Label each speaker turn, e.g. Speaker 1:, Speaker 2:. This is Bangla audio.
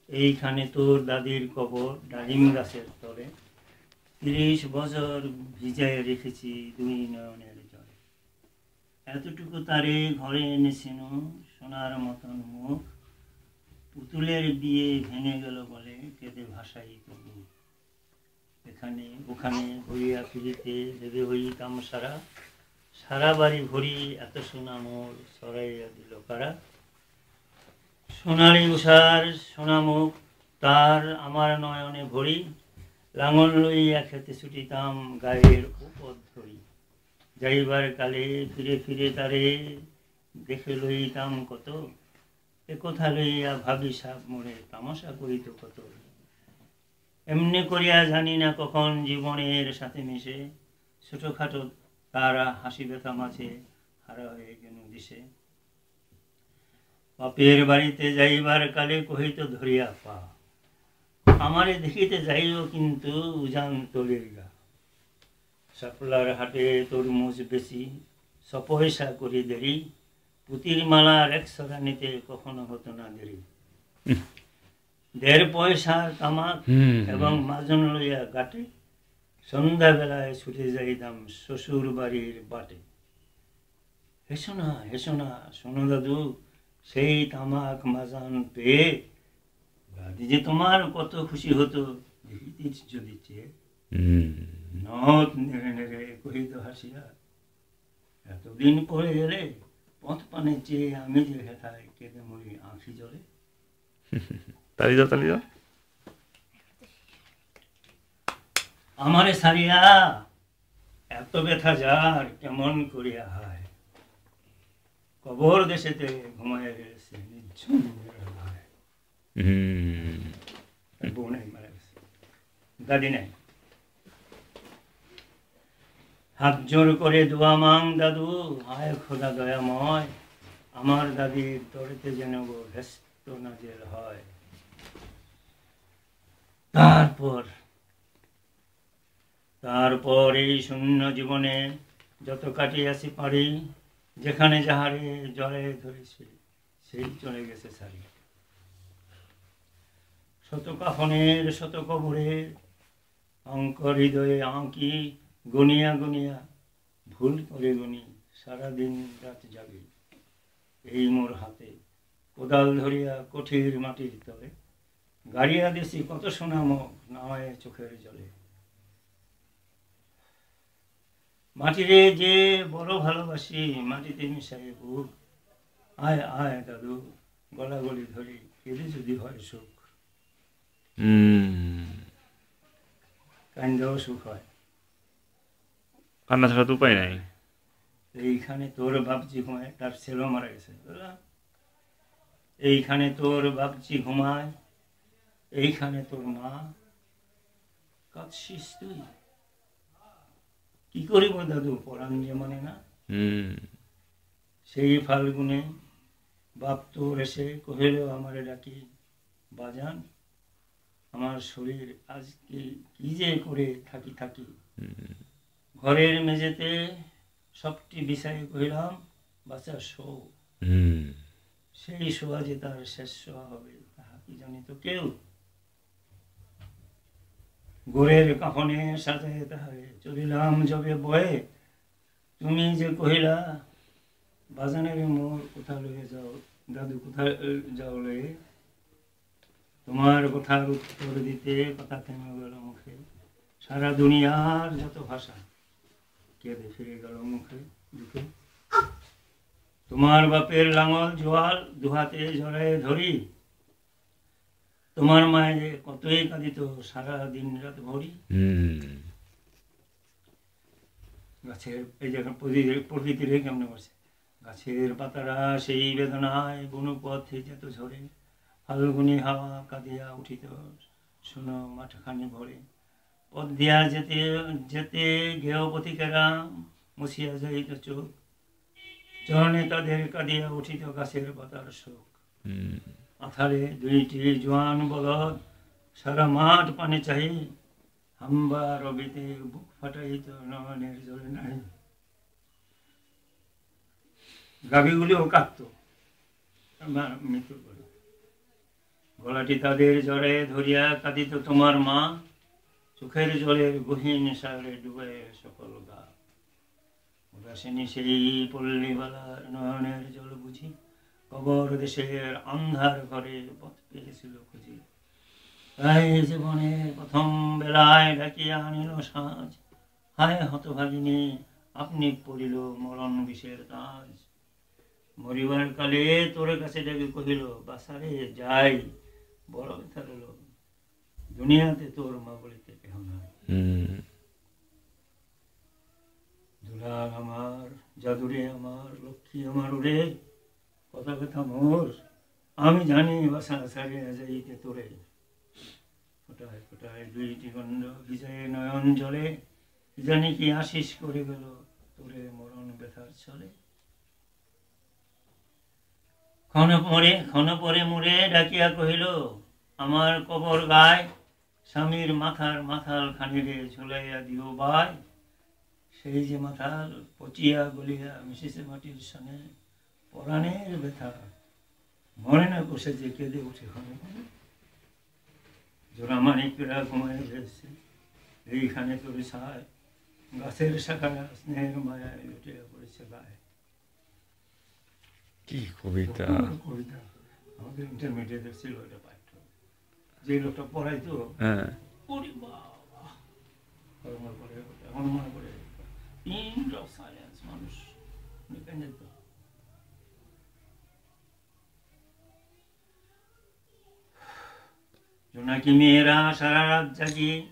Speaker 1: এইখানে তোর দাদির কবর ডালিম গাছের তলে, 30 বছর ভিজায় রেখেছি দুই নয়নের জলে। এতটুকু তারে ঘরে এনেছিল সোনার মতন মুখ, পুতুলের বিয়ে ভেঙে গেল বলে কেঁদে ভাসাই তবু। এখানে ওখানে ঘুরিয়া ফিরিতে দেবে হইতাম সারা, সারা বাড়ি ভরি এত সোনা মোর সরাইয়া দিল কারা। সোনালি উষার সোনামুখ তার আমার নয়নে ভরি, লাঙল লইয়া খেতে ছুটিতাম গায়ের উপর ধরি। যাইবার কালে ফিরে ফিরে তারে দেখে লইতাম কত, এ কথা লইয়া ভাবি সাপ মোড়ে তামাশা করিত কত। এমনি করিয়া জানি না কখন জীবনের সাথে মিশে ছোটখাটো তারা হাসি ব্যথা মাঝে হারা হয়ে গেল দিশে। বাপের বাড়িতে যাইবার কালে কহিত ধরিয়া পা, আমারে দেখিতে যাইও কিন্তু উজান তলির গা। শাপলার হাটে তরমুজ বেশি সপয়সা করি দেরি, পুতির মালার 100 নিতে কখনো হতো না দেরি। 1.5 পয়সার তামাক এবং মাজন লইয়া গাটে, সন্ধ্যাবেলায় ছুটে যাইতাম শ্বশুর বাড়ির বাটে। হেসো না শোনো দাদু, সেই তামাক মাজান পেয়ে দাদি যে তোমার কত খুশি হতো দেখিতিস যদি চেয়ে। নথ নেড়ে নেড়ে কহিত হাসিয়া, এতদিন পরে এলে পথ পানে চেয়ে আমি যে হেথায় কেঁদে মরি আঁখি জলে।
Speaker 2: তালি দাও।
Speaker 1: আমারে সারিয়া এত ব্যথা যার কেমন করিয়া হায়, কবর দেশেতে ঘুমায় গেছে নিঝুম নিরালায়। বউ নাই, মারা গেছে, দাদি নাই। হাত জোর করে দোয়া মাং দাদু, হায় খোদা দয়াময়, আমার দাদির তরেতে যেন গো ভেস্ত নাজেল হয়। তারপর এই শূন্য জীবনে যত কাটিয়াছি পারি, যেখানে যাহারে জলে ধরেছে সেই চলে গেছে সারি। শত কাফনের শত কবরে অঙ্ক হৃদয়ে আঁকি, গনিয়া গনিয়া ভুল করে গুনি সারাদিন রাত জাগি। এই মোর হাতে কোদাল ধরিয়া কঠির মাটির তলে, গাড়িয়া দিছি কত সোনা মুখ নামায় চোখের জলে। মাটিরে যে বড় ভালোবাসি, মাটিতে মিশাই বুক, আয় আয় দাদু গলাগলি ধরি কেঁদে যদি হয় সুখ। কান্দেও সুখ হয়,
Speaker 2: কান্না ছাড়া তো উপায় নাই।
Speaker 1: এইখানে তোর বাপজি ঘুমায়, তার ছেলেও মারা গেছে। এইখানে তোর বাপজি ঘুমায়, এইখানে তোর মা, কাঁদছিস তুই কি করিব দাদু পরাণ যে মানে না। সেই ফাল্গুনে বাপ তোর এসে কহিল আমারে ডাকি, বাজান আমার শরীর আজকে কি যে করে থাকি। ঘরের মেঝেতে সবটি বিছাই কহিলাম, বাচ্চা শো। সেই শোয়া যে তার শেষ শোয়া হবে তাহা কি জানি তো কেউ। গোরের কাফনে সাজায় তাহারে চলিলাম যবে বয়ে, তুমি যে কহিলা বাজানের মোর কোথা লয়ে যাও দাদু, কোথা যাও লয়ে। তোমার কথার উত্তর দিতে কথা থেমে গেল মুখে, সারা দুনিয়ার যত ভাষা কেঁদে ফিরে গেল মুখে দুঃখে। তোমার বাপের লাঙল জোয়াল দুহাতে জড়ায় ধরি, তোমার মায়ে কতই কাঁদিত সারা দিন রাত ভরি। গাছের এই যে প্রকৃতির কেমন বসে, গাছের পাতারা সেই বেদনায় বনপথে যেত ঝরে, ফাল্গুনি হাওয়া কাঁদিয়া উঠিত শোনো মাঠখানি ভরে। পথ দিয়া যেতে যেতে গেয় পথিকেরা মুছিয়া যাইত চোখ, চরণে তাদের কাঁদিয়া উঠিত গাছের পাতার শোক। আথারে 2টি জোয়ান বলদ সারা মাঠ পানে চাই, হাম্বা রবিতে বুক ফাটাইত নয়নের জলে নাই। গাভীগুলিও কাঁদত মৃত্যুর পরে। গলাটি তাদের জড়ে ধরিয়া কাঁদিত তোমার মা, চোখের জলের গহীন সাগরে ডুবে সকল গা। উদাসিনী সেই পল্লীবালার নয়নের জল বুঝি, কবর দেশের অন্ধার ঘরে পথ পেয়েছিল খুঁজি। তাই জীবনের প্রথম বেলায় ডাকিয়া আনিল সাজ, হায় হতভাগিনী আপনি পড়িল মরণ বিষের তাজ। মরিবার কালে তোর কাছে ডেকে কহিল, বাসারে যাই, বড় ব্যথা রইল, দুনিয়াতে তোর মা বলিতে কেহ নাই। দুলাল আমার, জাদুরে আমার, লক্ষ্মী আমার উড়ে, কত কথা মোর, আমি জানি বাসা ছাড়িয়া যাইতে তোরে। ফোটায় ফোটায় দুইটি গন্ধ ভিজায় নয়ন জলে, জানি কি আশিস করে গেল তোরে মরণ ব্যথার ছলে। ক্ষণ পরে মুড়ে ডাকিয়া কহিল, আমার কবর গায় স্বামীর মাথার মাথাল খানিরে ঝুলাইয়া দিও বাই। সেই যে মাথাল পচিয়া গলিয়া মিশিছে মাটির সনে, পরাণের ব্যথা মরে না বসে যে কেঁদে উঠে ক্ষণে ক্ষণে। জোড়া মানিকরা ঘুমায় গেছে এইখানে তোর ছায়, গাছের শাখা স্নেহের মায়ায় লুটিয়া পড়েছে গায়ে।
Speaker 2: কি কবিতা!
Speaker 1: কবিতা আমাদের ইন্টারমিডিয়েটের ছিল এটা পাঠ্য, যে লোকটা পড়াইতো। ওরে বাবা, আমার পরে এখন মনে পড়ে পিন অফ সাইলেন্স, মানুষ যেত। জোনাকি মেয়েরা সারা রাত জাগিয়ে